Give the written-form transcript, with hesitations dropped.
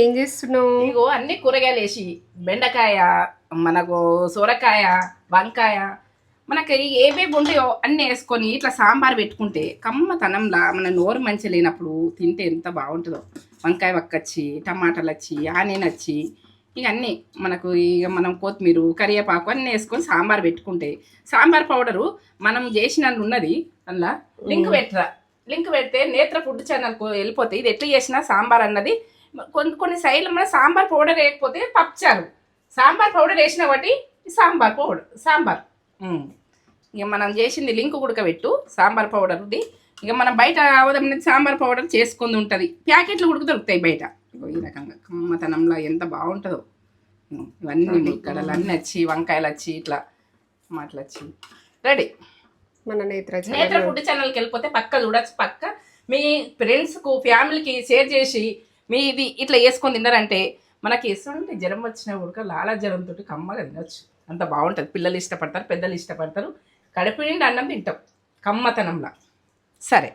ఏం చేస్తున్నావు? ఇగో అన్ని కూరగాయలు వేసి బెండకాయ, మనకు సొరకాయ, వంకాయ, మనకి ఏవేవి ఉంటాయో అన్నీ వేసుకొని ఇట్లా సాంబార్ పెట్టుకుంటే కమ్మతనంలా మన నోరు మంచి లేనప్పుడు తింటే ఎంత బాగుంటుందో. వంకాయ వక్కచ్చి, టమాటాలు వచ్చి, ఆనియన్ వచ్చి, ఇక అన్నీ మనకు ఇక మనం కొత్తిమీర, కరివేపాకు అన్నీ వేసుకొని సాంబార్ పెట్టుకుంటే సాంబార్ పౌడరు మనం చేసిన ఉన్నది అందులో లింక్ పెడితే నేత్ర ఫుడ్ ఛానల్కు వెళ్ళిపోతే ఇది ఎట్లా చేసినా సాంబార్ అన్నది కొన్ని సైడ్లు మన సాంబార్ పౌడర్ వేయకపోతే పప్పుచారు, సాంబార్ పౌడర్ వేసిన బట్టి సాంబార్ ఇక మనం చేసింది లింక్ ఉడకబెట్టు సాంబార్ పౌడర్ది. ఇక మనం బయట సాంబార్ పౌడర్ చేసుకుంది ఉంటుంది, ప్యాకెట్లు ఉడక దొరుకుతాయి బయట. ఈ రకంగా కమ్మతనంలో ఎంత బాగుంటుందో. ఇవన్నీ ముక్కలు అన్నీ వచ్చి, వంకాయలు వచ్చి, ఇట్లా టమాటాలు వచ్చి రెడీ. మన నేత్ర ఫుడ్ ఛానల్కి వెళ్ళిపోతే పక్క చూడచ్చు. పక్క మీ ఫ్రెండ్స్కు, ఫ్యామిలీకి షేర్ చేసి మీ ఇది ఇట్లా వేసుకొని తిన్నారంటే మనకి వేస్తుంటే జ్వరం వచ్చిన ఉడక లాలా జ్వరంతో కమ్మగా తినొచ్చు. అంత బాగుంటుంది. పిల్లలు ఇష్టపడతారు, పెద్దలు ఇష్టపడతారు. కడుపు నిండి అన్నం తింటాం కమ్మతనంలా. సరే.